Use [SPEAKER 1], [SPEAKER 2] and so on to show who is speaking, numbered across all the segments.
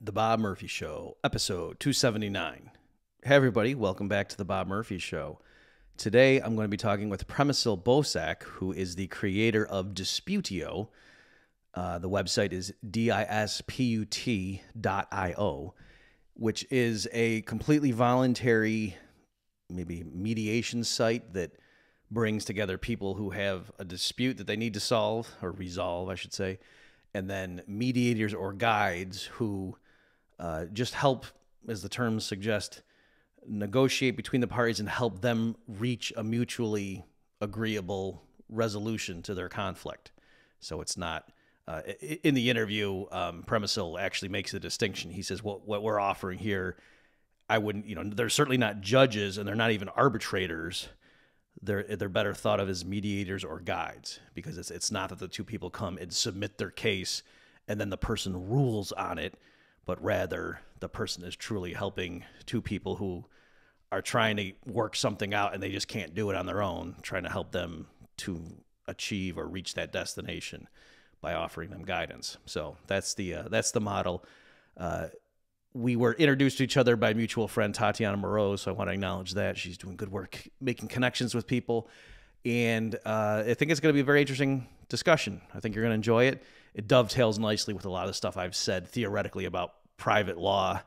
[SPEAKER 1] The Bob Murphy Show, episode 279. Hey, everybody. Welcome back to The Bob Murphy Show. Today, I'm going to be talking with Premisil Bosak, who is the creator of Disputio. The website is disput.io, which is a completely voluntary, maybe mediation site that brings together people who have a dispute that they need to solve, or resolve, I should say, and then mediators or guides who just help, as the terms suggest, negotiate between the parties and help them reach a mutually agreeable resolution to their conflict. So it's not, in the interview, Premisil actually makes a distinction. He says, what we're offering here, I wouldn't, they're certainly not judges and they're not even arbitrators. They're better thought of as mediators or guides, because it's not that the two people come and submit their case and then the person rules on it, but rather the person is truly helping two people who are trying to work something out and they just can't do it on their own, trying to help them to achieve or reach that destination by offering them guidance. So that's the model. We were introduced to each other by a mutual friend, Tatiana Moreau, so I want to acknowledge that. She's doing good work making connections with people, and I think it's going to be a very interesting discussion. I think you're going to enjoy it. It dovetails nicely with a lot of the stuff I've said theoretically about private law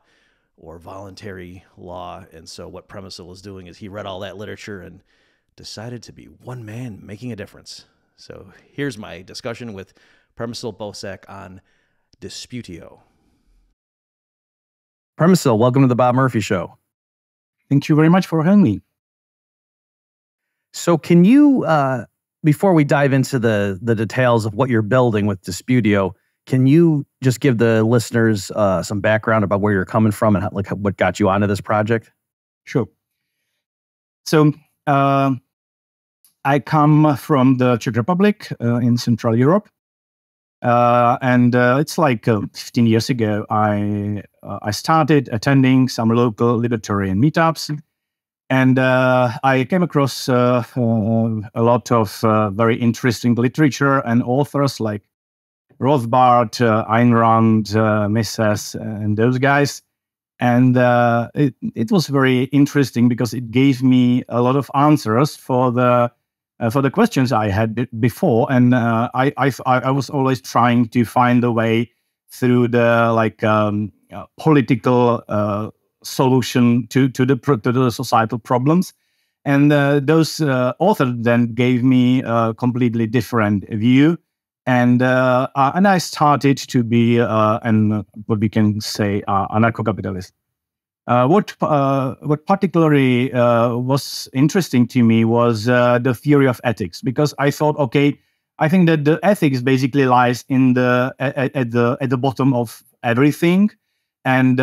[SPEAKER 1] or voluntary law, and so what Premisil is doing is he read all that literature and decided to be one man making a difference. So here's my discussion with Premisil Bosak on Disputio. Premisil, welcome to the Bob Murphy Show.
[SPEAKER 2] Thank you very much for having me.
[SPEAKER 1] So can you, before we dive into the details of what you're building with Disputio, can you just give the listeners some background about where you're coming from and what got you onto this project?
[SPEAKER 2] Sure. So I come from the Czech Republic in Central Europe. And it's like 15 years ago, I started attending some local libertarian meetups, and I came across a lot of very interesting literature and authors like Rothbard, Ayn Rand, Mises, and those guys. And it was very interesting because it gave me a lot of answers for the questions I had before, and I was always trying to find a way through the political solution to the societal problems, and those authors then gave me a completely different view, and I started to be what we can say anarcho-capitalist. What particularly was interesting to me was the theory of ethics, because I thought, okay, I think that the ethics basically lies in at the bottom of everything, and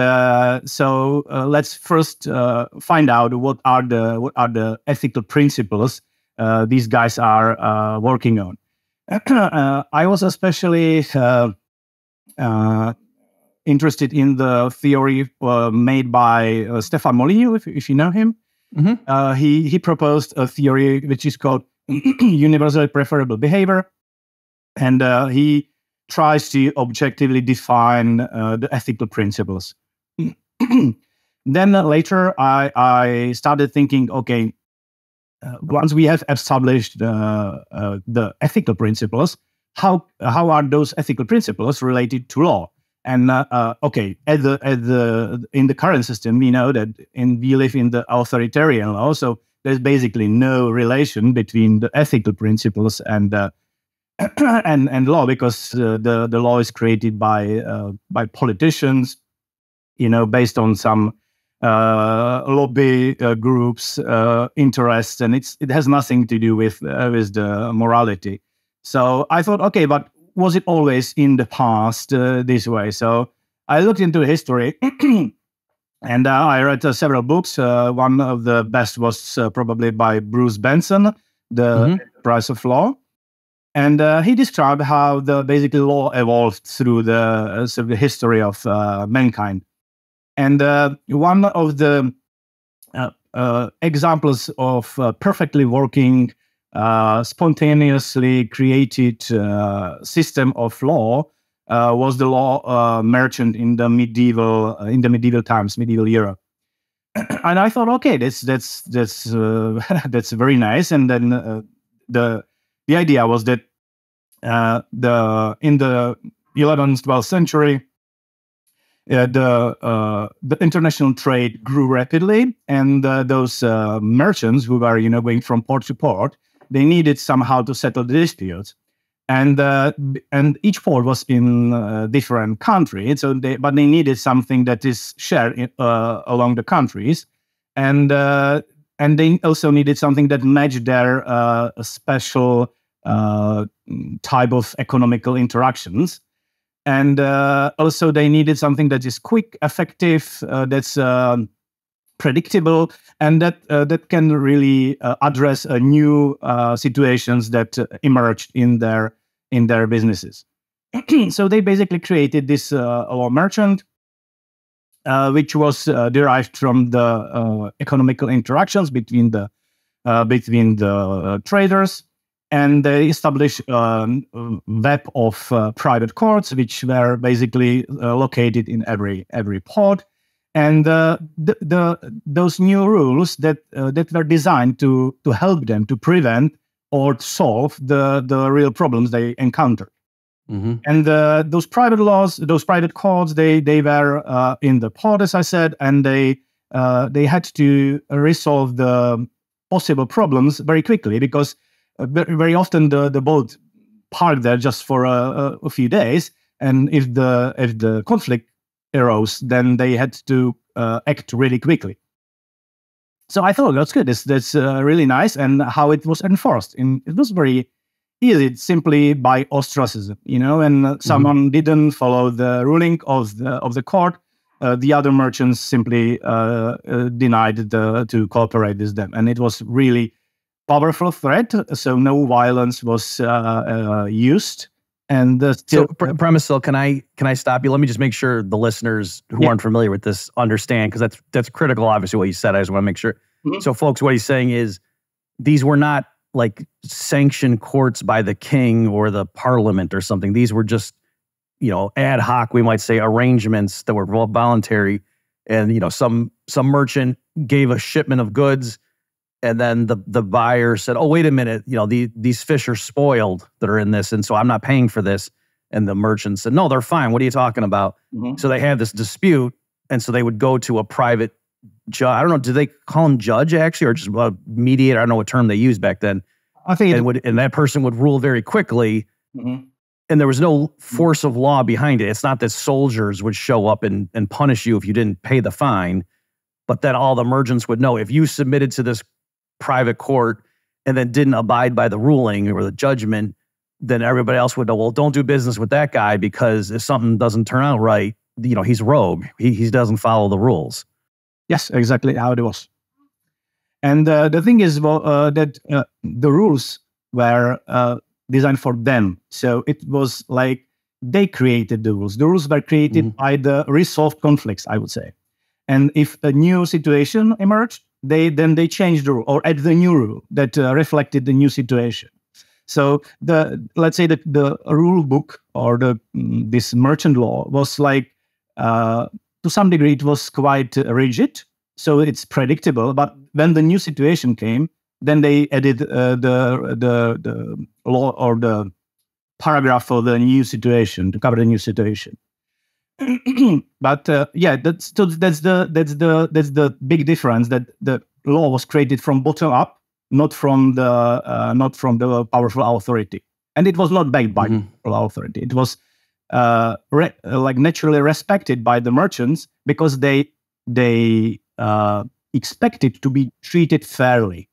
[SPEAKER 2] so let's first find out what are the ethical principles these guys are working on. I was especially interested in the theory made by Stefan Molyneux, if you know him. Mm-hmm. He proposed a theory which is called universally preferable behavior, and he tries to objectively define the ethical principles. Then later, I started thinking, okay, once we have established the ethical principles, how are those ethical principles related to law? And okay, in the current system, we know that we live in the authoritarian law, so there's basically no relation between the ethical principles and and law, because the law is created by politicians, based on some lobby groups' interests, and it has nothing to do with the morality. So I thought, okay, but was it always in the past this way? So I looked into history, and I read several books. One of the best was probably by Bruce Benson, The Price of Law. And he described how basically law evolved through the history of mankind. And one of the examples of perfectly working, spontaneously created system of law was the law merchant in the medieval times, medieval Europe. And I thought, okay, that's that's very nice. And then the idea was that in the 11th, 12th century, the international trade grew rapidly, and those merchants who were going from port to port, they needed somehow to settle the disputes. And each port was in a different country, but they needed something that is shared along the countries, and they also needed something that matched their special type of economical interactions, and also they needed something that is quick, effective, that's predictable, and that can really address new situations that emerged in their businesses. So they basically created this law merchant, which was derived from the economical interactions between the traders, and they established a web of private courts, which were basically located in every port. And those new rules that were designed to help them to prevent or to solve the real problems they encountered. Mm-hmm. And those private laws, those private courts, they were in the port, as I said, and they had to resolve the possible problems very quickly, because very often the boat parked there just for a few days, and if the conflict arose, then they had to act really quickly. So I thought that's good. That's really nice, and how it was enforced. It was very easy, simply by ostracism, and someone didn't follow the ruling of the court. The other merchants simply denied to cooperate with them, and it was really powerful threat. So no violence was used. And
[SPEAKER 3] so, Premisil, can I stop you? Let me just make sure the listeners who aren't familiar with this understand, because that's critical. Obviously, what you said, I just want to make sure. Mm-hmm. So, folks, what he's saying is these were not like sanctioned courts by the king or the parliament or something. These were just, ad hoc, we might say, arrangements that were voluntary. And some merchant gave a shipment of goods, and then the buyer said, "Oh, wait a minute, these fish are spoiled that are in this, and so I'm not paying for this." And the merchant said, "No, they're fine. What are you talking about?" Mm-hmm. So they had this dispute, and so they would go to a private judge. I don't know, do they call him judge actually, or just a mediator? I don't know what term they used back then.
[SPEAKER 2] I think
[SPEAKER 3] and that person would rule very quickly, mm-hmm. and there was no force of law behind it. It's not that soldiers would show up and punish you if you didn't pay the fine, but that all the merchants would know if you submitted to this private court and then didn't abide by the ruling or the judgment, then everybody else would know, well, don't do business with that guy, because if something doesn't turn out right, he's rogue. He doesn't follow the rules.
[SPEAKER 2] Yes, exactly how it was. And the thing is that the rules were designed for them. So it was like they created the rules. The rules were created by the resolved conflicts, I would say. And if a new situation emerged, they changed the rule or added the new rule that reflected the new situation. So let's say that the rule book or this merchant law was like, to some degree, it was quite rigid. So it's predictable. But when the new situation came, then they added the law or the paragraph for the new situation to cover the new situation. But that's the big difference, that the law was created from bottom up, not from the powerful authority, and it was not backed by powerful authority. It was naturally respected by the merchants, because they expected to be treated fairly,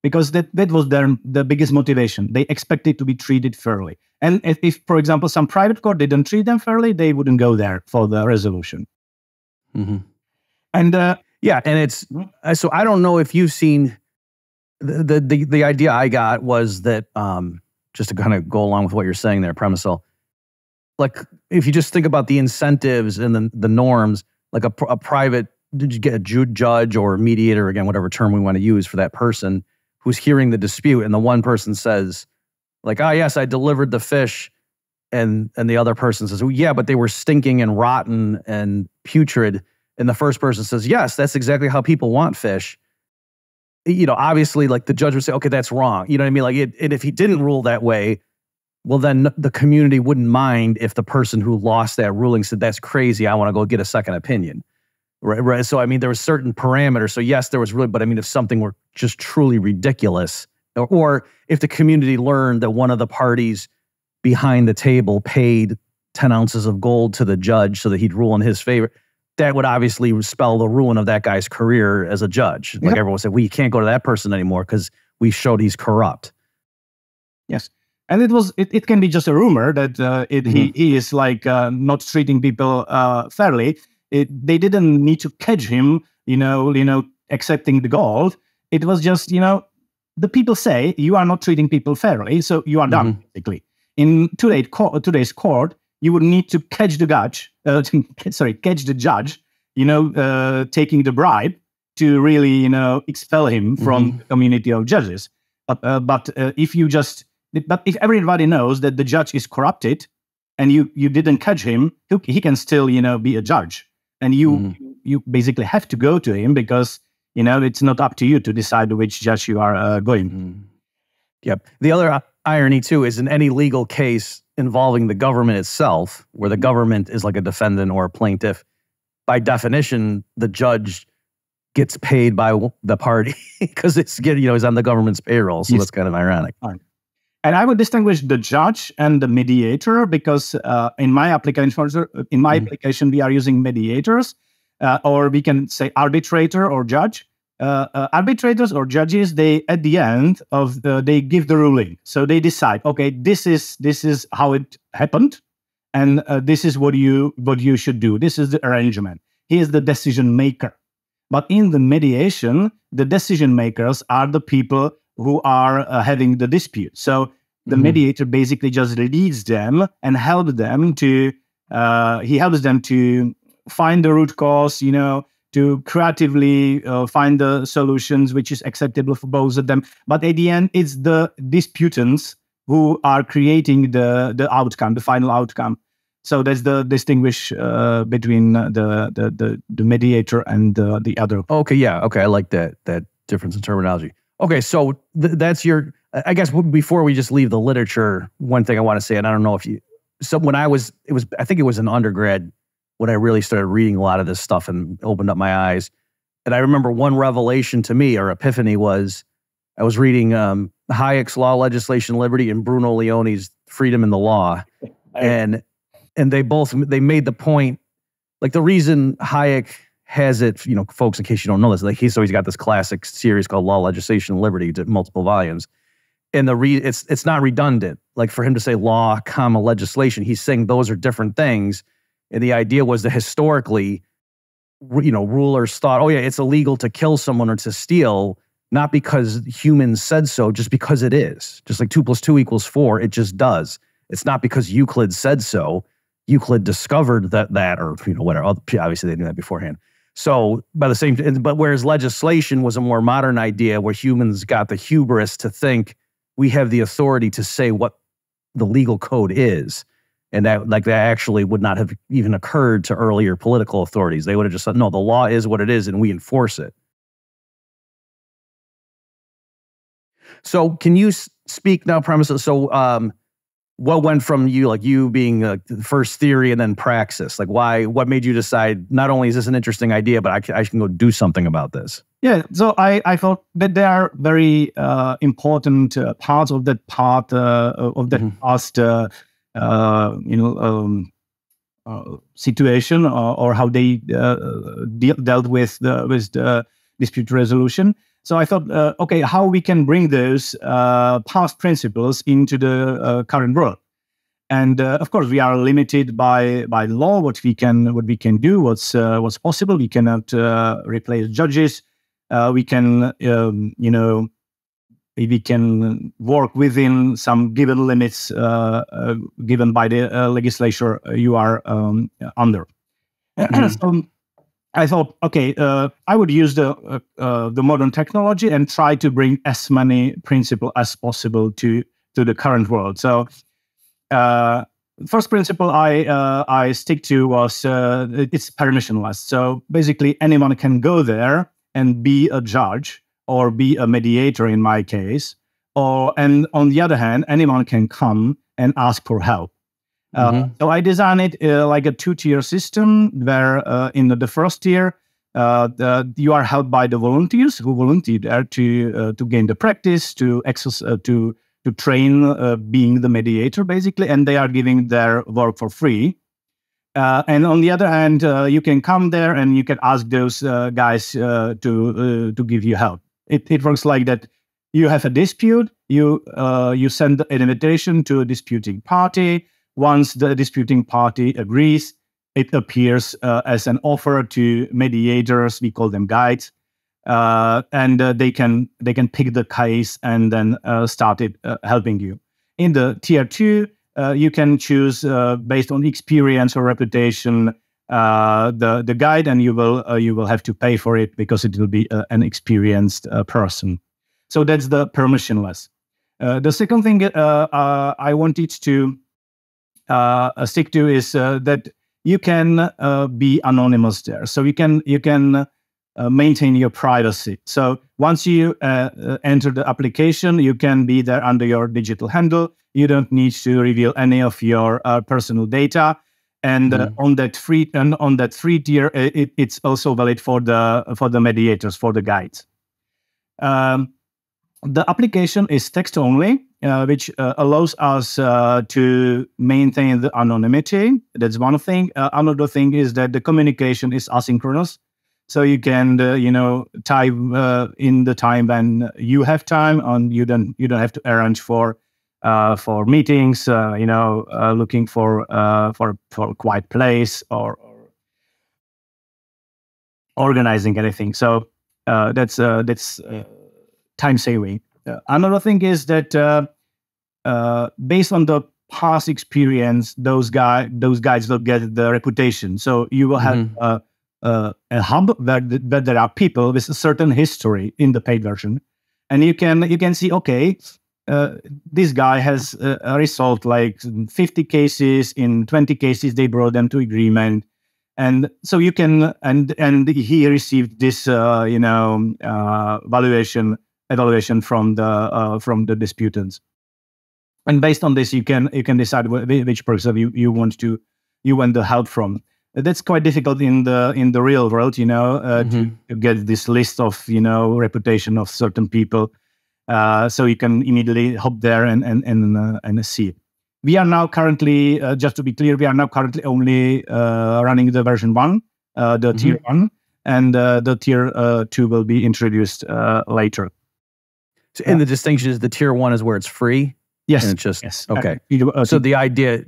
[SPEAKER 2] because that was the biggest motivation. They expected to be treated fairly. And if, for example, some private court didn't treat them fairly, they wouldn't go there for the resolution.
[SPEAKER 3] Mm-hmm. And and it's so I don't know if you've seen the idea I got was that just to kind of go along with what you're saying there, Premisil. Like if you just think about the incentives and the norms, like a private, did you get a judge or mediator, again, whatever term we want to use for that person who's hearing the dispute, and the one person says, like, "Ah, yes, I delivered the fish, and the other person says, well, yeah, but they were stinking and rotten and putrid. And the first person says, yes, that's exactly how people want fish. Obviously, like the judge would say, okay, that's wrong. You know what I mean? Like, and if he didn't rule that way, well, then the community wouldn't mind if the person who lost that ruling said, that's crazy, I want to go get a second opinion. Right. So, I mean, there was certain parameters. So, yes, there was really, but I mean, if something were just truly ridiculous, or if the community learned that one of the parties behind the table paid 10 ounces of gold to the judge so that he'd rule in his favor, that would obviously spell the ruin of that guy's career as a judge. Like everyone said, well, you can't go to that person anymore because we showed he's corrupt.
[SPEAKER 2] Yes. And it can be just a rumor that he is like not treating people fairly. They didn't need to catch him, accepting the gold. It was just, the people say you are not treating people fairly, so you are done, basically. In today's court, you would need to catch the judge, taking the bribe to really, expel him from the community of judges. But if everybody knows that the judge is corrupted, and you didn't catch him, he can still, be a judge, and you basically have to go to him because it's not up to you to decide which judge you are going.
[SPEAKER 3] Yep. The other irony too is in any legal case involving the government itself, where the government is like a defendant or a plaintiff, by definition, the judge gets paid by the party because it's he's on the government's payroll. So that's kind of ironic.
[SPEAKER 2] And I would distinguish the judge and the mediator because in my application, we are using mediators, or we can say arbitrator or judge. Arbitrators or judges, they at the end of they give the ruling, so they decide, okay, this is how it happened, and this is what you should do. This is the arrangement. He is the decision maker. But in the mediation, the decision makers are the people who are having the dispute. So the mediator basically just leads them and helps them to find the root cause, to creatively find the solutions which is acceptable for both of them. But at the end, it's the disputants who are creating the outcome, the final outcome. So that's the distinguish between the mediator and the other.
[SPEAKER 3] Okay, yeah, okay, I like that difference in terminology. Okay, so that's your. I guess before we just leave the literature, one thing I want to say, and I don't know if you. So when I think it was an undergrad when I really started reading a lot of this stuff and opened up my eyes. And I remember one revelation to me or epiphany was I was reading Hayek's Law, Legislation, Liberty and Bruno Leone's Freedom in the Law. And they made the point, like the reason Hayek has it, folks, in case you don't know this, like he's got this classic series called Law, Legislation, Liberty, multiple volumes. And it's not redundant. Like for him to say law, comma, legislation, he's saying those are different things. And the idea was that historically, rulers thought, oh yeah, it's illegal to kill someone or to steal, not because humans said so, just because it is. Just like 2 + 2 = 4, it just does. It's not because Euclid said so. Euclid discovered that or whatever. Obviously, they knew that beforehand. So but whereas legislation was a more modern idea where humans got the hubris to think we have the authority to say what the legal code is. And that actually would not have even occurred to earlier political authorities. They would have just said, no, the law is what it is and we enforce it. So can you speak now, premises? So what went from you being the first theory and then praxis? Like what made you decide not only is this an interesting idea, but I can go do something about this?
[SPEAKER 2] Yeah, so I thought that there are very important parts of that past situation or how they dealt with the dispute resolution. So I thought, okay, how we can bring those past principles into the current world. And of course, we are limited by law. What we can do, what's possible. We cannot replace judges. We can we can work within some given limits given by the legislature you are under. So I thought, okay, I would use the modern technology and try to bring as many principles as possible to the current world. So First principle I stick to was it's permissionless. So basically, anyone can go there and be a judge or be a mediator in my case, and on the other hand, anyone can come and ask for help. So I designed it like a 2-tier system where in the first tier, you are helped by the volunteers who volunteer there to gain the practice, to train being the mediator, basically, and they are giving their work for free. And on the other hand, you can come there and you can ask those guys to give you help. It works like that. You have a dispute, you send an invitation to a disputing party. Once the disputing party agrees, it appears as an offer to mediators. We call them guides. And they can pick the case and then start it helping you. In the tier 2, you can choose based on experience or reputation the guide, and you will have to pay for it because it will be an experienced person. So that's the permissionless. The second thing I wanted to stick to is that you can be anonymous there. So you can maintain your privacy. So once you enter the application, you can be there under your digital handle. You don't need to reveal any of your personal data. And on that free tier, it's also valid for the mediators, for the guides. The application is text only, which allows us to maintain the anonymity. That's one thing. Another thing is that the communication is asynchronous. So you can, type in the time when you have time, and you don't have to arrange for meetings. Looking for a quiet place or organizing anything. So that's time saving. Another thing is that based on the past experience, those guys will get the reputation. So you will have a hub where there are people with a certain history in the paid version, and you can see, okay, this guy has resolved like 50 cases. In 20 cases, they brought them to agreement, and so you can and he received this evaluation from the disputants, and based on this, you can decide which person you want the help from. That's quite difficult in the real world, to get this list of reputation of certain people. So you can immediately hop there and see. We are now currently, just to be clear, only running the version 1, the tier 1, and the tier 2 will be introduced later.
[SPEAKER 3] So, and the distinction is the tier 1 is where it's free?
[SPEAKER 2] Yes.
[SPEAKER 3] And it's just,
[SPEAKER 2] yes.
[SPEAKER 3] Okay. So the idea,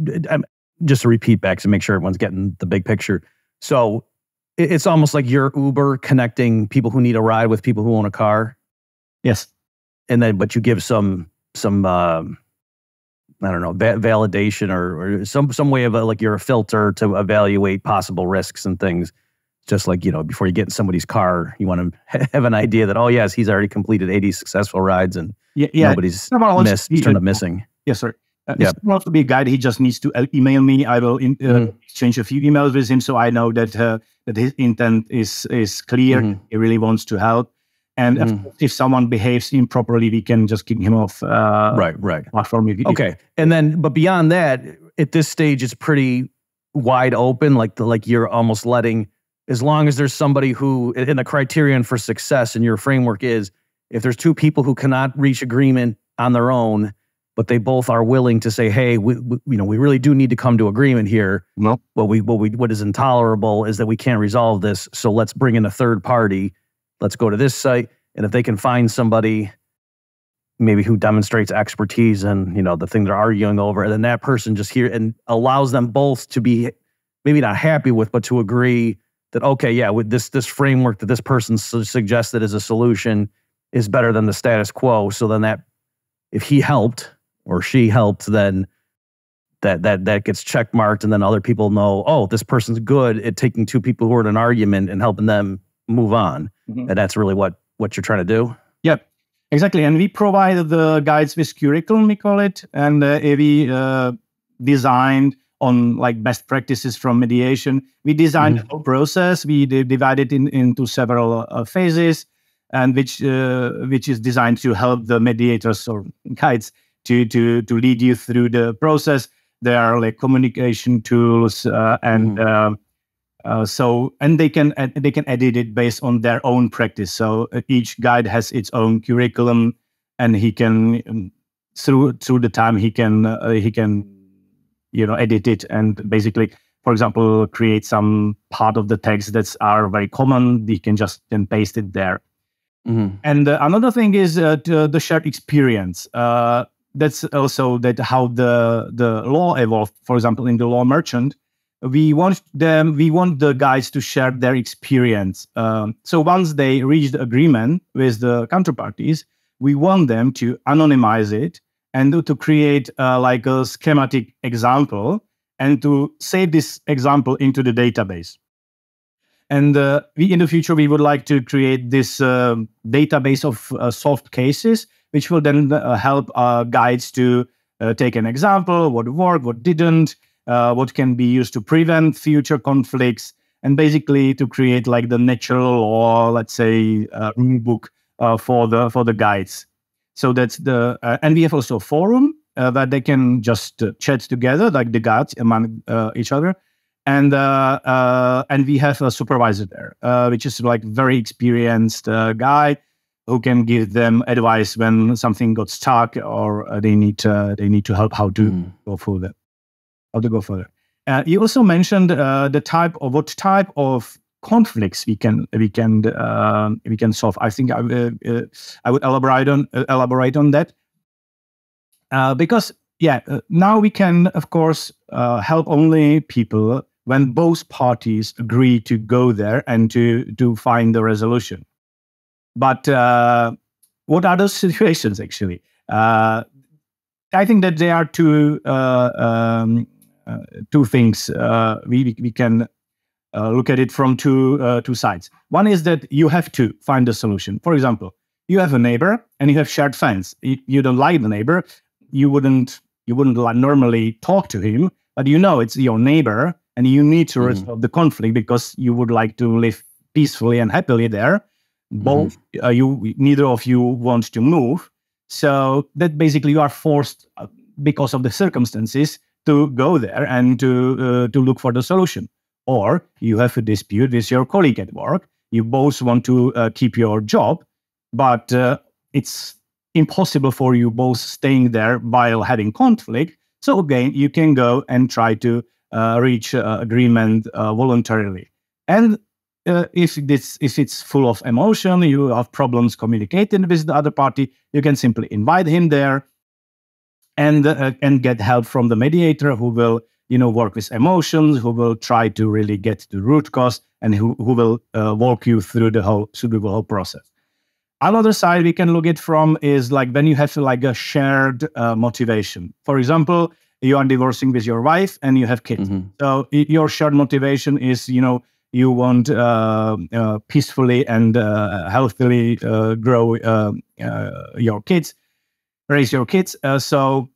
[SPEAKER 3] just to repeat back to make sure everyone's getting the big picture. So it's almost like your Uber connecting people who need a ride with people who own a car?
[SPEAKER 2] Yes.
[SPEAKER 3] And then, but you give some I don't know, validation or some way of like you're a filter to evaluate possible risks and things. Just like, before you get in somebody's car, you want to have an idea that, oh yes, he's already completed 80 successful rides and nobody's turned up missing.
[SPEAKER 2] Yes, sir. It's not to be a guide. He just needs to email me. I will exchange a few emails with him, so I know that his intent is clear. He really wants to help. And if someone behaves improperly, we can just kick him off.
[SPEAKER 3] Right.
[SPEAKER 2] Platform.
[SPEAKER 3] Okay, and then, but beyond that, at this stage, it's pretty wide open. Like you're almost letting, as long as there's somebody who, and the criterion for success in your framework is, if there's two people who cannot reach agreement on their own, but they both are willing to say, hey, we really do need to come to agreement here.
[SPEAKER 2] No.
[SPEAKER 3] What is intolerable is that we can't resolve this. So let's bring in a third party. Let's go to this site. And if they can find somebody maybe who demonstrates expertise and, the thing they're arguing over, and then that person just here and allows them both to be maybe not happy with, but to agree that, okay, yeah, with this framework that this person suggested as a solution is better than the status quo. So then that, if he helped or she helped, then that gets check marked, and then other people know, oh, this person's good at taking two people who are in an argument and helping them move on. And that's really what you're trying to do.
[SPEAKER 2] Yeah, exactly. And we provide the guides with curriculum, we call it, and we designed on like best practices from mediation. We designed the whole process. We divided it into several phases, and which is designed to help the mediators or guides to lead you through the process. There are like communication tools and they can edit it based on their own practice. So each guide has its own curriculum, and he can through the time he can edit it and basically, for example, create some part of the text that's are very common. He can just then paste it there. And another thing is the shared experience. That's also how the law evolved. For example, in the law merchant, we want the guys to share their experience. So once they reach the agreement with the counterparties, we want them to anonymize it and to create like a schematic example and to save this example into the database. And in the future, we would like to create this database of solved cases, which will then help guides to take an example, what worked, what didn't, what can be used to prevent future conflicts, and basically to create like the natural law, let's say, rule book for the guides. So that's and we have also a forum that they can just chat together, like the guides among each other. And we have a supervisor there, which is like very experienced guy who can give them advice when something got stuck or they need to help how to go further. You also mentioned what type of conflicts we can solve. I think I would elaborate on that because now we can of course help only people when both parties agree to go there and to find the resolution. But what are those situations actually? I think that there are two things. We can look at it from two sides. One is that you have to find a solution. For example, you have a neighbor and you have shared fence. You don't like the neighbor. You wouldn't normally talk to him, but it's your neighbor and you need to resolve the conflict because you would like to live peacefully and happily there. Both neither of you want to move, so that basically you are forced because of the circumstances to go there and to look for the solution. Or you have a dispute with your colleague at work. You both want to keep your job, but it's impossible for you both staying there while having conflict. So again, you can go and try to reach agreement voluntarily. And if it's full of emotion, you have problems communicating with the other party, you can simply invite him there and get help from the mediator who will work with emotions, who will try to really get to the root cause, and who will walk you through the whole process. Another side we can look at from is like when you have like a shared motivation. For example, you are divorcing with your wife and you have kids. So your shared motivation is you want peacefully and healthily grow your kids, raise your kids. So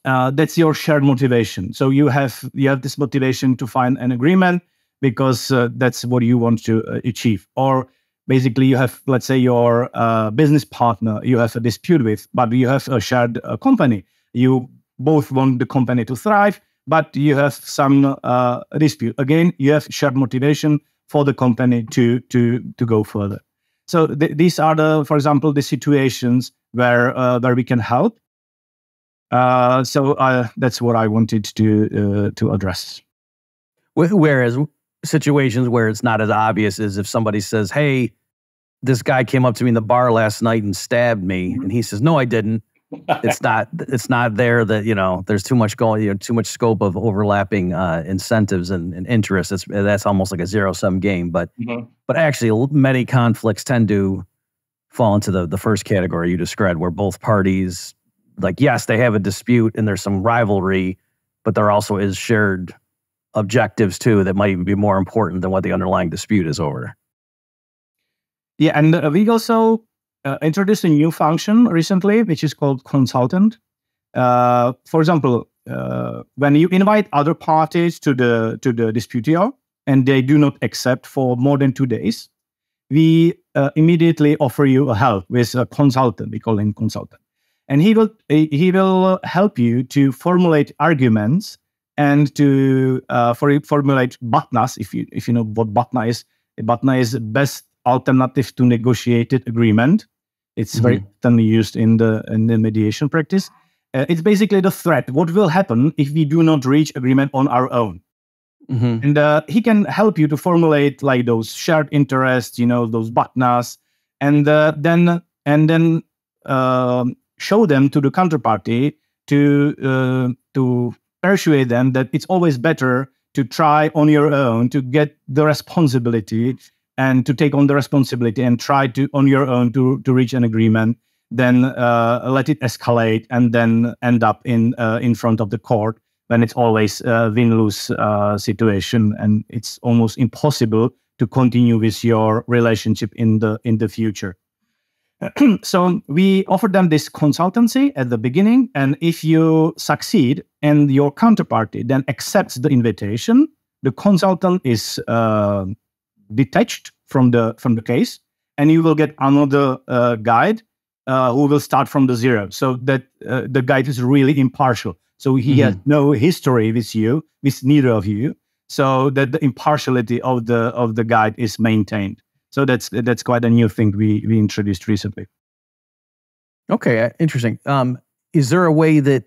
[SPEAKER 2] that's your shared motivation. So you have this motivation to find an agreement because that's what you want to achieve. Or basically you have, let's say, your business partner you have a dispute with, but you have a shared company. You both want the company to thrive, but you have some dispute. Again, you have shared motivation for the company to go further. So these are for example, the situations where we can help. So that's what I wanted to address.
[SPEAKER 3] Whereas situations where it's not as obvious as if somebody says, "Hey, this guy came up to me in the bar last night and stabbed me," and he says, "No, I didn't." It's not there that there's too much too much scope of overlapping incentives and interests. That's almost like a zero-sum game. But actually, many conflicts tend to fall into the first category you described, where both parties, like, yes, they have a dispute and there's some rivalry, but there also is shared objectives too that might even be more important than what the underlying dispute is over.
[SPEAKER 2] Yeah, and we also introduced a new function recently, which is called consultant. For example, when you invite other parties to the disputio and they do not accept for more than 2 days, we immediately offer you a help with a consultant. We call him consultant, and he will help you to formulate arguments and to formulate BATNAs. If you know what BATNA is, BATNA is best alternative to negotiated agreement. It's very often used in the mediation practice. It's basically the threat. What will happen if we do not reach agreement on our own? And he can help you to formulate like those shared interests, those BATNAs, and then show them to the counterparty to persuade them that it's always better to try on your own to get the responsibility and to take on the responsibility and try to on your own to reach an agreement, then let it escalate and then end up in front of the court when it's always a win-lose situation and it's almost impossible to continue with your relationship in the future. So we offer them this consultancy at the beginning, and if you succeed and your counterparty then accepts the invitation, the consultant is detached from the case, and you will get another guide who will start from the zero, so that the guide is really impartial. So he has no history with neither of you, so that the impartiality of the guide is maintained. So that's quite a new thing we introduced recently.
[SPEAKER 3] Okay, interesting. Is there a way that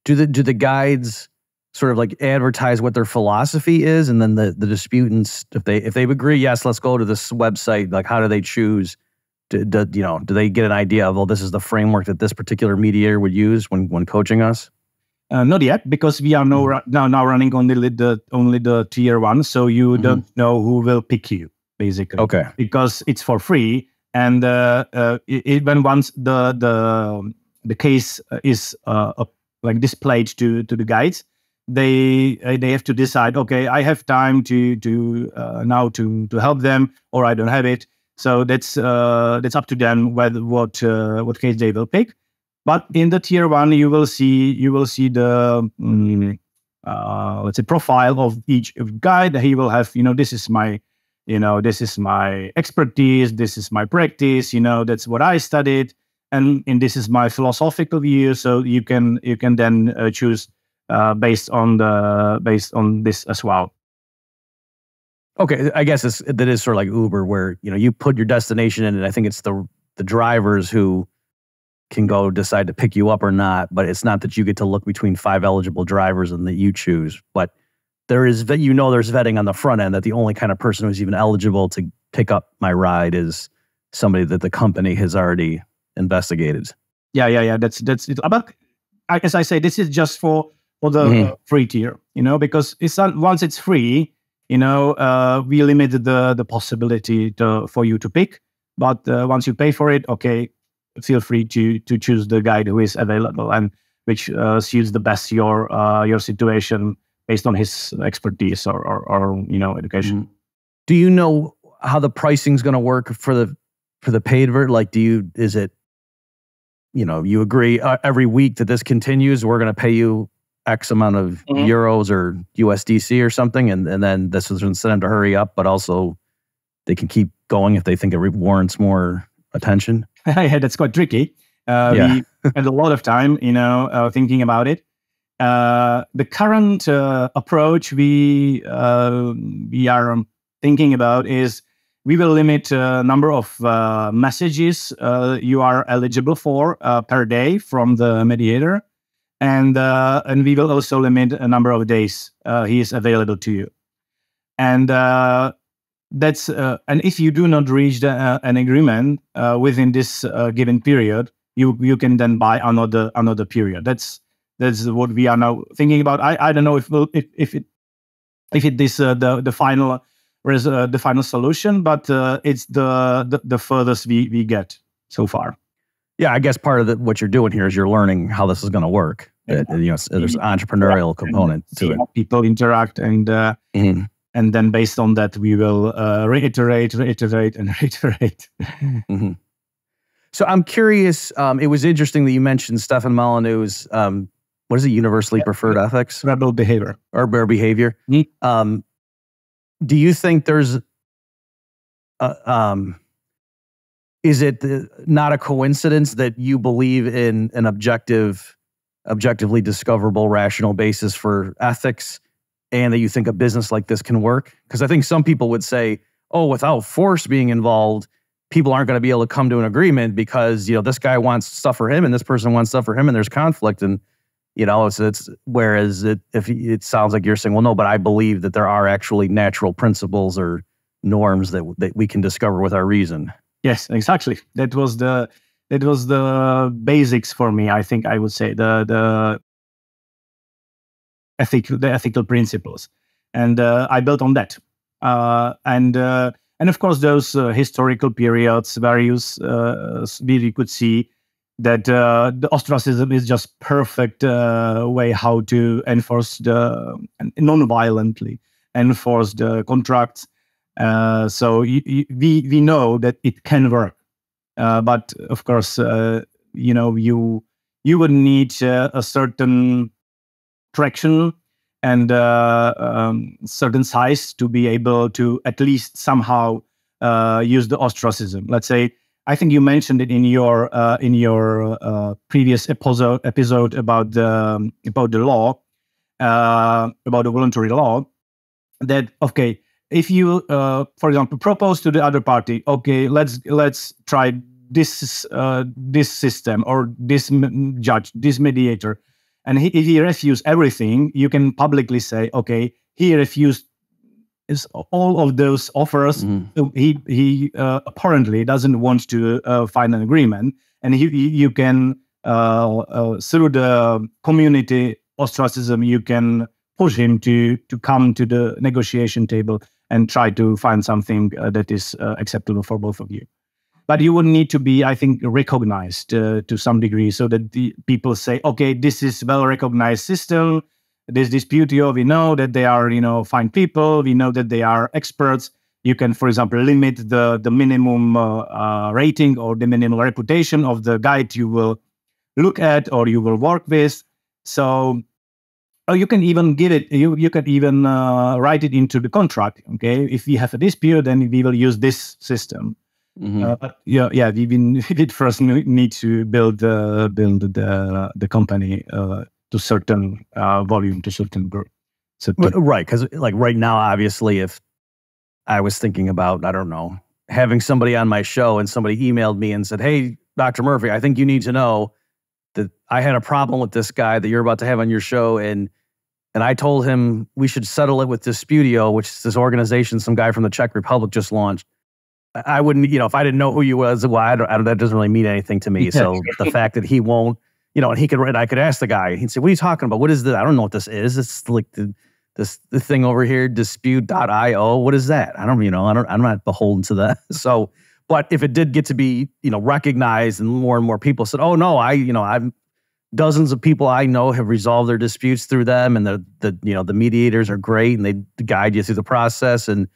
[SPEAKER 3] do the guides sort of like advertise what their philosophy is, and then the disputants, if they agree, yes, let's go to this website. Like, how do they choose? Do they get an idea of, this is the framework that this particular mediator would use when coaching us?
[SPEAKER 2] Not yet, because we are now running only the tier 1, so you don't know who will pick you, basically.
[SPEAKER 3] Okay.
[SPEAKER 2] Because it's for free, and when once the case is like displayed to the guides, they have to decide. Okay, I have time to now to help them, or I don't have it. So that's up to them what case they will pick. But in the tier 1, you will see the let's say profile of each guide. He will have, this is my expertise, this is my practice, that's what I studied, and this is my philosophical view. So you can then choose based on this as well.
[SPEAKER 3] Okay, I guess that is sort of like Uber, where you put your destination in, and I think it's the drivers who can go decide to pick you up or not. But it's not that you get to look between 5 eligible drivers and that you choose. But there's vetting on the front end that the only kind of person who's even eligible to pick up my ride is somebody that the company has already investigated.
[SPEAKER 2] Yeah. That's it. But as I say, this is just for the free tier, because once it's free. We limit the possibility for you to pick, but once you pay for it, okay, feel free to choose the guide who is available and which suits the best your situation based on his expertise or education.
[SPEAKER 3] Do you know how the pricing is going to work for the paid vert? Like, is it you agree every week that this continues, we're going to pay you X amount of euros or USDC or something, and then this is incentive them to hurry up, but also they can keep going if they think it warrants more attention?
[SPEAKER 2] Yeah, that's quite tricky. We spend a lot of time, thinking about it. The current approach we are thinking about is we will limit number of messages you are eligible for per day from the mediator. And we will also limit a number of days he is available to you, and that's and if you do not reach an agreement within this given period, you can then buy another period. That's what we are now thinking about. I don't know if it is the final solution, but it's the furthest we get so far.
[SPEAKER 3] Yeah, I guess part of what you're doing here is you're learning how this is going to work. There's an entrepreneurial component to it.
[SPEAKER 2] People interact, and then based on that, we will reiterate.
[SPEAKER 3] So I'm curious. It was interesting that you mentioned Stefan Molyneux's what is it? Universally preferred ethics
[SPEAKER 2] rebel behavior
[SPEAKER 3] or behavior.
[SPEAKER 2] Mm-hmm.
[SPEAKER 3] Do you think there's is it not a coincidence that you believe in an objectively discoverable, rational basis for ethics, and that you think a business like this can work? Because I think some people would say, oh, without force being involved, people aren't going to be able to come to an agreement because, this guy wants stuff for him and this person wants stuff for him and there's conflict. And, it's whereas if it sounds like you're saying, well, no, but I believe that there are actually natural principles or norms that we can discover with our reason.
[SPEAKER 2] Yes, exactly. That was the basics for me. I think I would say the ethical principles, and I built on that. And of course, those historical periods, various, we could see that the ostracism is just perfect way how to enforce non-violently enforce the contracts. So we know that it can work, but of course, you would need a certain traction and certain size to be able to at least somehow use the ostracism. Let's say, I think you mentioned it in your previous episode about the law, about the voluntary law. That okay, if you, for example, propose to the other party, okay, let's try this system or this judge, this mediator, and if he refuses everything, you can publicly say, okay, he refused all of those offers. Mm-hmm. He apparently doesn't want to find an agreement, and you can through the community ostracism, you can push him to come to the negotiation table and try to find something that is acceptable for both of you. But you would need to be, I think, recognized to some degree, so that the people say, okay, this is well-recognized system. This Disputio, we know that they are, fine people. We know that they are experts. You can, for example, limit the minimum rating or the minimum reputation of the guide you will look at or you will work with. So, you can even give it. You can even write it into the contract. Okay, if we have a dispute, then we will use this system. Mm-hmm. But we did first need to build the company to certain volume, to certain group.
[SPEAKER 3] Right, because like right now, obviously, if I was thinking about, I don't know, having somebody on my show and somebody emailed me and said, hey, Dr. Murphy, I think you need to know that I had a problem with this guy that you're about to have on your show, and I told him we should settle it with Disputio, which is this organization some guy from the Czech Republic just launched. I wouldn't, if I didn't know who you was, well, I don't, that doesn't really mean anything to me. Yeah. So the fact that he won't, and I could ask the guy, he'd say, what are you talking about? What is this? I don't know what this is. It's like the thing over here, dispute.io. What is that? I'm not beholden to that. So, but if it did get to be, recognized and more people said, oh no, I'm dozens of people I know have resolved their disputes through them. And the mediators are great and they guide you through the process. And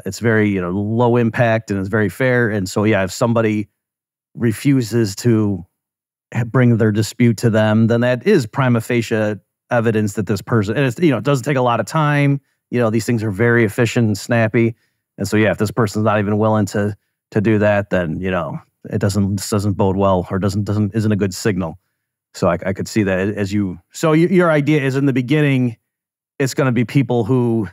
[SPEAKER 3] it's very, low impact and it's very fair. And so, yeah, if somebody refuses to bring their dispute to them, then that is prima facie evidence that this person, and it's, it doesn't take a lot of time. These things are very efficient and snappy. And so, yeah, if this person's not even willing to do that, then, it doesn't bode well or isn't a good signal. So I could see that as your idea is in the beginning, it's going to be people who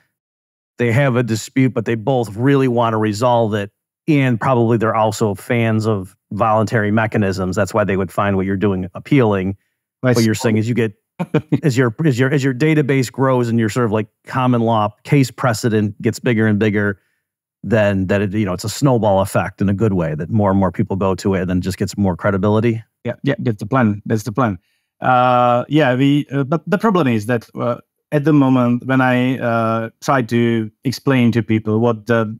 [SPEAKER 3] they have a dispute, but they both really want to resolve it. And probably they're also fans of voluntary mechanisms. That's why they would find what you're doing appealing. What you're saying is you get, as your database grows and your sort of like common law case precedent gets bigger and bigger, then that it's a snowball effect in a good way, that more and more people go to it and then just gets more credibility.
[SPEAKER 2] Yeah, that's the plan. But the problem is that at the moment when I try to explain to people what the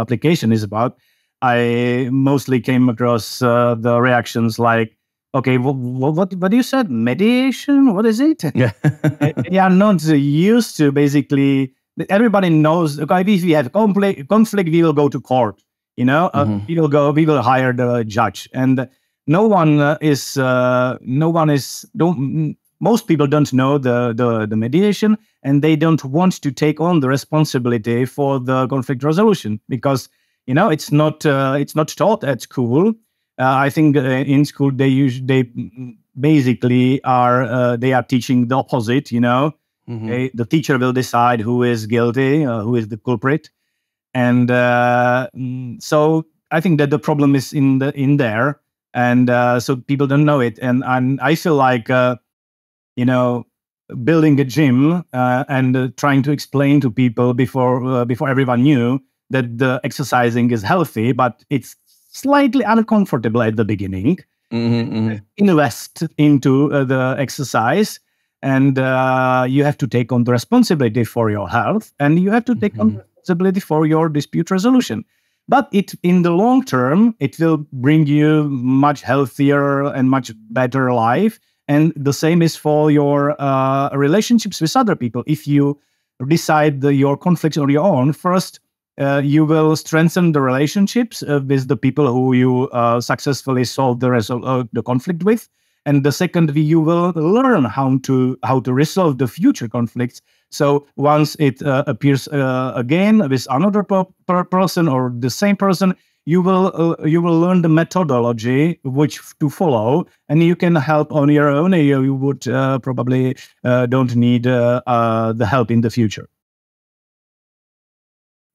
[SPEAKER 2] application is about, I mostly came across the reactions like, okay, what you said? Mediation? What is it? Yeah, they are not used to basically. Everybody knows. Okay, if we have conflict, we will go to court. We will hire the judge, and no one is most people don't know the mediation, and they don't want to take on the responsibility for the conflict resolution because it's not taught at school. I think in school they basically they are teaching the opposite. The teacher will decide who is guilty, who is the culprit, and so I think that the problem is in there, and so people don't know it, and I feel like building a gym and trying to explain to people before everyone knew that the exercising is healthy, but it's slightly uncomfortable at the beginning. Invest into the exercise, and you have to take on the responsibility for your health, and you have to take on responsibility for your dispute resolution. But in the long term, it will bring you much healthier and much better life. And the same is for your relationships with other people. If you decide your conflicts on your own, first, you will strengthen the relationships with the people who you successfully solve the conflict with. And the second, you will learn how to resolve the future conflicts. So once it appears again with another person or the same person, you will learn the methodology which to follow, and you can help on your own. You would probably don't need the help in the future.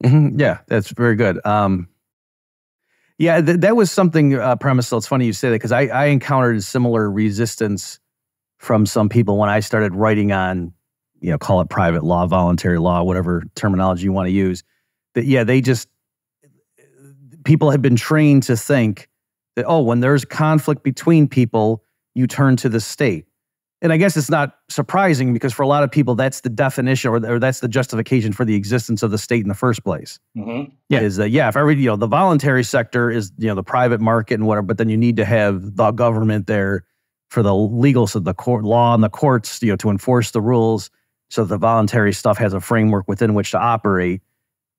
[SPEAKER 3] Yeah, that's very good. Yeah, that was something premise. So it's funny you say that because I encountered similar resistance from some people when I started writing on, call it private law, voluntary law, whatever terminology you want to use. That people have been trained to think that when there's conflict between people, you turn to the state. And I guess it's not surprising because for a lot of people, that's the definition or that's the justification for the existence of the state in the first place.
[SPEAKER 2] Yeah.
[SPEAKER 3] Is that, if the voluntary sector is, the private market and whatever, but then you need to have the government there for the legal, so the court law and the courts, to enforce the rules so the voluntary stuff has a framework within which to operate.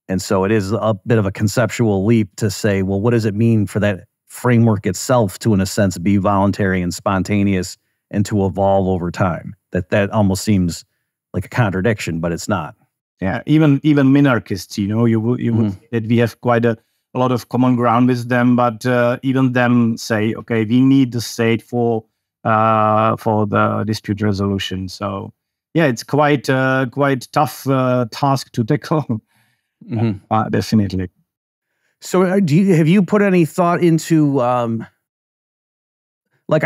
[SPEAKER 3] And so it is a bit of a conceptual leap to say, well, what does it mean for that framework itself to, in a sense, be voluntary and spontaneous and to evolve over time? That almost seems like a contradiction, but it's not.
[SPEAKER 2] Yeah, even minarchists, you would say that we have quite a lot of common ground with them, but even them say, okay, we need the state for the dispute resolution. So yeah, it's quite tough task to tackle. Definitely.
[SPEAKER 3] So have you put any thought into I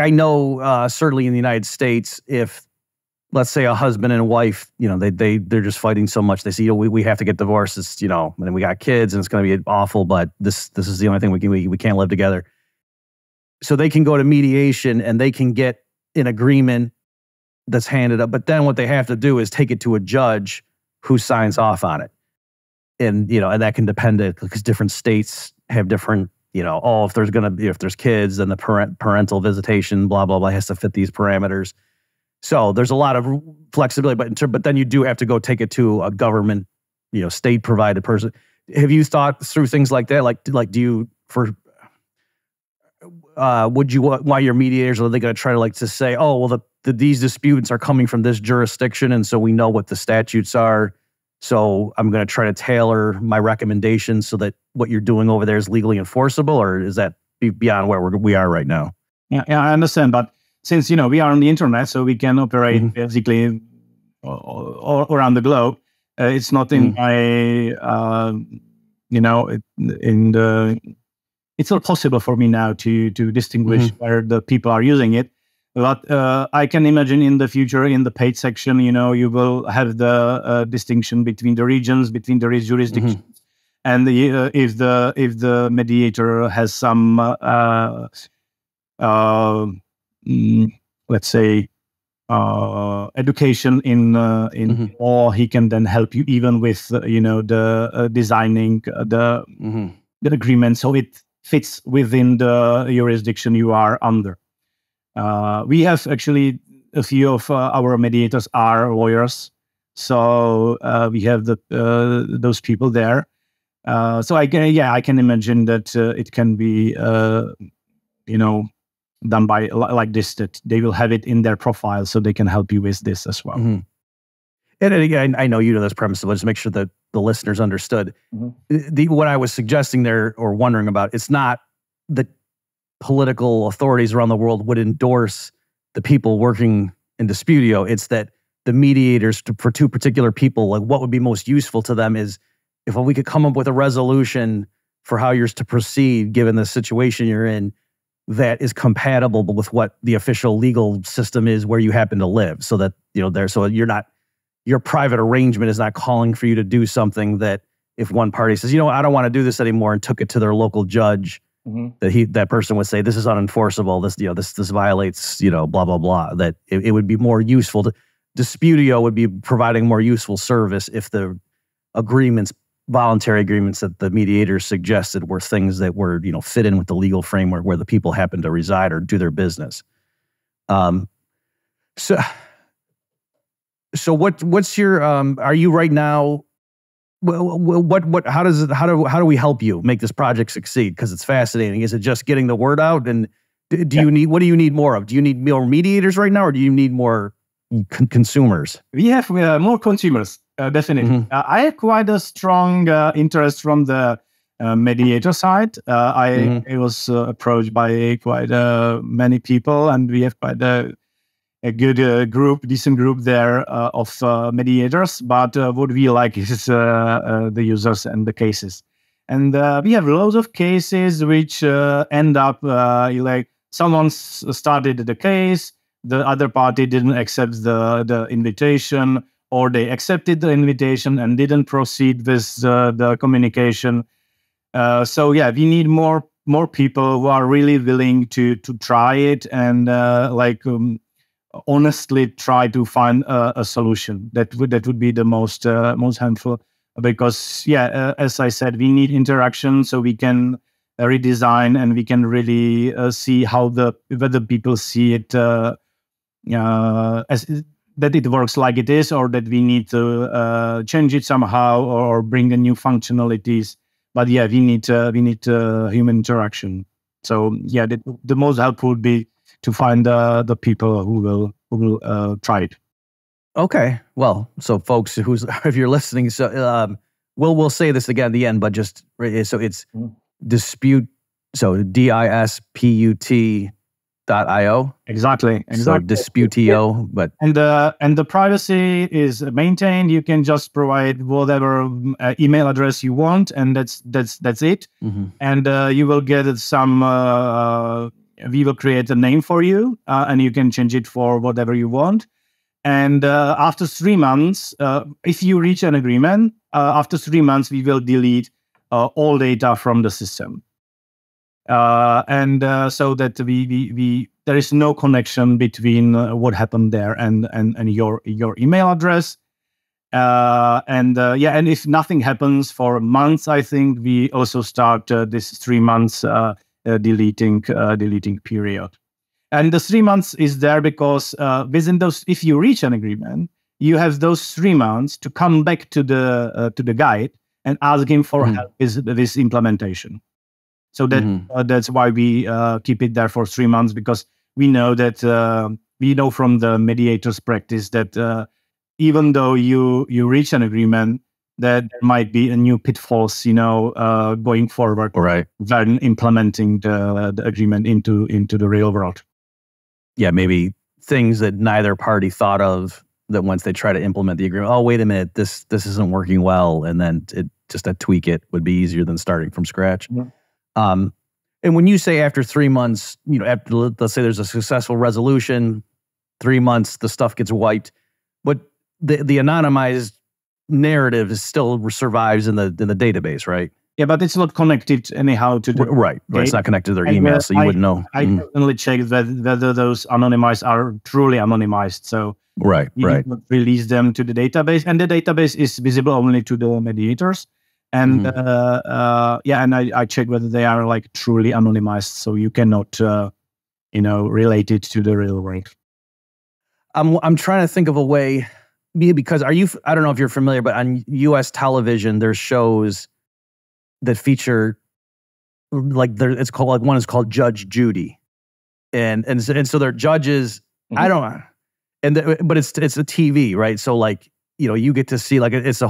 [SPEAKER 3] know certainly in the United States, if let's say a husband and a wife, they're just fighting so much, they say, we have to get divorced. It's, and then we got kids and it's going to be awful, but this is the only thing we can't live together. So they can go to mediation and they can get an agreement that's handed up, but then what they have to do is take it to a judge who signs off on it. And, and that can depend because different states have different, if there's kids, then the parental visitation, blah, blah, blah, has to fit these parameters. So there's a lot of flexibility, but then you do have to go take it to a government, state provided person. Have you thought through things like that? Like do you, would you want your mediators, are they going to try to say, these disputes are coming from this jurisdiction, and so we know what the statutes are, so I'm going to try to tailor my recommendations so that what you're doing over there is legally enforceable, or is that beyond where we are right now?
[SPEAKER 2] Yeah, I understand, but since we are on the internet, so we can operate basically all around the globe. It's not in my, it's not possible for me now to distinguish where the people are using it. But I can imagine in the future, in the paid section, you will have the distinction between the regions, between the jurisdictions, and if the mediator has some, let's say, education in law, he can then help you even with the designing the agreement, so it fits within the jurisdiction you are under. We have actually a few of our mediators are lawyers, so we have those people there. So I can imagine that it can be done by like this, that they will have it in their profile, so they can help you with this as well.
[SPEAKER 3] Mm-hmm. And again, I know you know this premise, but just make sure that the listeners understood. What I was suggesting there or wondering about, it's not that political authorities around the world would endorse the people working in Disputio. It's that the mediators for two particular people, like what would be most useful to them is if we could come up with a resolution for how you're to proceed given the situation you're in that is compatible with what the official legal system is where you happen to live, so that so your private arrangement is not calling for you to do something that if one party says, I don't want to do this anymore and took it to their local judge, that person would say, this is unenforceable. This violates, blah, blah, blah. That it would be more useful to Disputio would be providing more useful service if the voluntary agreements that the mediators suggested were things that were, fit in with the legal framework where the people happen to reside or do their business. So what's your are you right now? How do we help you make this project succeed? Because it's fascinating. Is it just getting the word out? And what do you need more of? Do you need more mediators right now, or do you need more consumers?
[SPEAKER 2] We have more consumers, definitely. I have quite a strong interest from the mediator side. I was approached by quite many people, and we have quite a good decent group there of mediators. But what we like is the users and the cases. And we have loads of cases which end up like someone started the case, the other party didn't accept the invitation, or they accepted the invitation and didn't proceed with the communication. So yeah, we need more people who are really willing to try it and honestly try to find a solution that would be the most helpful, because as I said, we need interaction so we can redesign and we can really see whether people see it as that it works like it is, or that we need to change it somehow or bring in new functionalities. But we need human interaction. So the most helpful would be to find the people who will try it.
[SPEAKER 3] Okay, well, so folks, if you're listening, so we'll say this again at the end, but just so it's dispute, so disput.io.
[SPEAKER 2] Exactly.
[SPEAKER 3] So Disputio, but
[SPEAKER 2] and the privacy is maintained. You can just provide whatever email address you want, and that's it. And you will get some. We will create a name for you, and you can change it for whatever you want. And after 3 months, if you reach an agreement, after 3 months, we will delete all data from the system. And so that there is no connection between what happened there and your email address. And if nothing happens for months, I think we also start this 3 months deleting period. And the 3 months is there because within those, if you reach an agreement, you have those 3 months to come back to the guide and ask him for help with this implementation. So that's why we keep it there for 3 months, because we know that we know from the mediators practice that even though you reach an agreement, that there might be a new pitfalls, going forward,
[SPEAKER 3] right,
[SPEAKER 2] when implementing the agreement into the real world.
[SPEAKER 3] Yeah, maybe things that neither party thought of, that once they try to implement the agreement, oh, wait a minute, this isn't working well, and then to tweak it would be easier than starting from scratch. And when you say after 3 months, after, let's say there's a successful resolution, 3 months, the stuff gets wiped, but the anonymized narrative still survives in the database, right?
[SPEAKER 2] Yeah, but it's not connected anyhow to the
[SPEAKER 3] right. It's not connected to their email, so you wouldn't know.
[SPEAKER 2] I only checked whether those anonymized are truly anonymized. So you not release them to the database, and the database is visible only to the mediators. And and I checked whether they are like truly anonymized, so you cannot relate it to the real world.
[SPEAKER 3] I'm trying to think of a way, because I don't know if you're familiar, but on U.S. television there's shows that feature it's called, like, one is called Judge Judy. and so they're judges. I don't, but it's a TV, right? So like, you get to see like it's a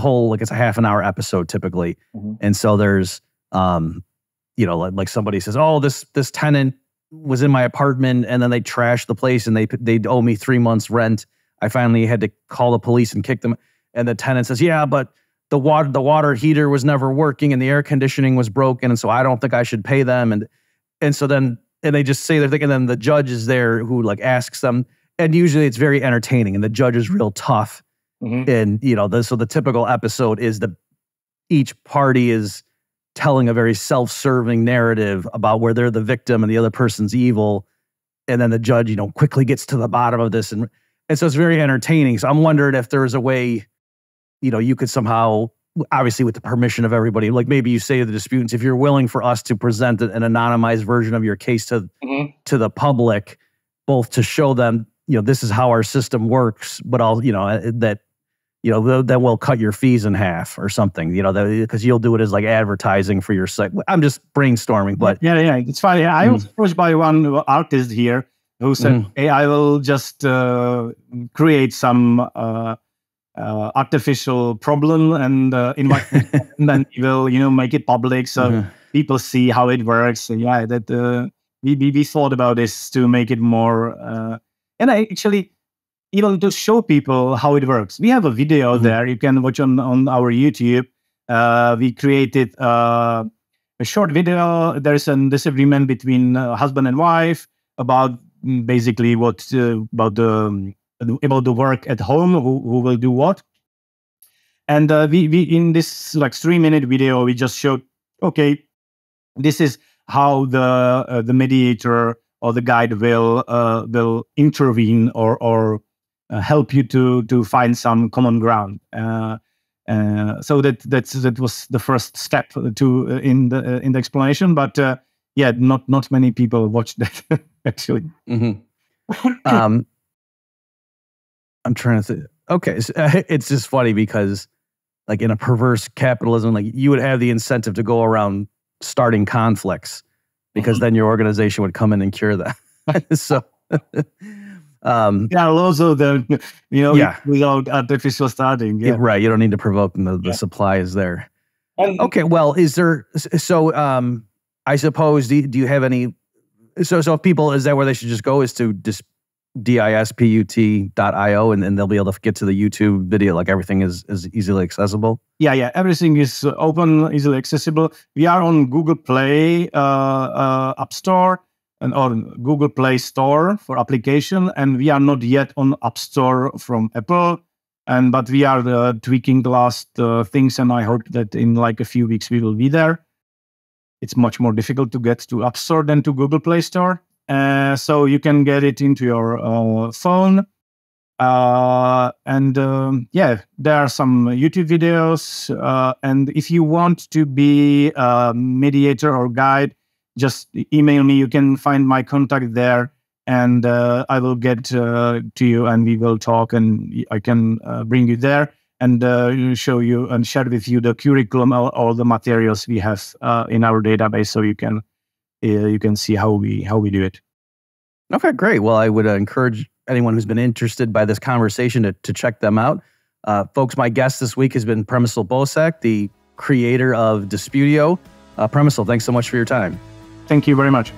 [SPEAKER 3] half an hour episode typically, and so there's like somebody says, oh, this tenant was in my apartment and then they trashed the place and they owe me 3 months rent. I finally had to call the police and kick them. And the tenant says, yeah, but the water heater was never working and the air conditioning was broken. And so I don't think I should pay them. And so then, and they just say their thing. And then the judge is there who like asks them. And usually it's very entertaining and the judge is real tough. And, so the typical episode is each party is telling a very self-serving narrative about where they're the victim and the other person's evil. And then the judge, quickly gets to the bottom of this. And so it's very entertaining. So I'm wondering if there's a way, you could somehow, obviously with the permission of everybody, like maybe you say to the disputants, if you're willing for us to present an anonymized version of your case to the public, both to show them, this is how our system works, but all, that, then we'll cut your fees in half or something, because you'll do it as like advertising for your site. I'm just brainstorming, but
[SPEAKER 2] yeah, it's fine. I was approached by one artist here who said, hey, I will just create some artificial problem and invite them, and then we will, make it public so people see how it works. So, yeah, that we thought about this to make it more, and I actually, to show people how it works. We have a video there you can watch on our YouTube. We created a short video. There's a disagreement between husband and wife about basically what about the work at home, who will do what. And we in this like 3-minute video, we just showed, okay, this is how the mediator or the guide will intervene or help you to find some common ground. So that was the first step in the explanation. But yeah, not many people watched that actually.
[SPEAKER 3] I'm trying to think. Okay, so it's just funny because, like in a perverse capitalism, like you would have the incentive to go around starting conflicts because then your organization would come in and cure that. So.
[SPEAKER 2] Also without artificial starting. Yeah.
[SPEAKER 3] Right. You don't need to provoke them. The supply is there. Okay. Well, is there, so I suppose, do you have any, so if people, is that where they should just go, is to disput.io and they'll be able to get to the YouTube video, like everything is easily accessible?
[SPEAKER 2] Yeah. Everything is open, easily accessible. We are on Google Play App Store and on Google Play Store for application, and we are not yet on App Store from Apple, but we are tweaking the last things, and I hope that in like a few weeks we will be there. It's much more difficult to get to App Store than to Google Play Store, so you can get it into your phone. And there are some YouTube videos, and if you want to be a mediator or guide, just email me. You can find my contact there, and I will get to you, and we will talk, and I can bring you there and show you and share with you the curriculum, all the materials we have in our database, so you can see how we do it.
[SPEAKER 3] Okay, great. Well, I would encourage anyone who's been interested by this conversation to check them out. Folks, my guest this week has been Przemysl Bosak, the creator of Disputio. Przemysl, thanks so much for your time.
[SPEAKER 2] Thank you very much.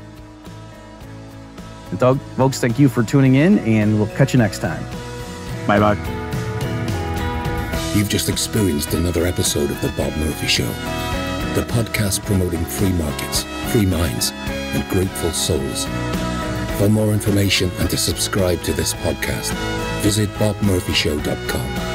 [SPEAKER 3] And folks, thank you for tuning in, and we'll catch you next time.
[SPEAKER 2] Bye-bye.
[SPEAKER 4] You've just experienced another episode of The Bob Murphy Show, the podcast promoting free markets, free minds, and grateful souls. For more information and to subscribe to this podcast, visit bobmurphyshow.com.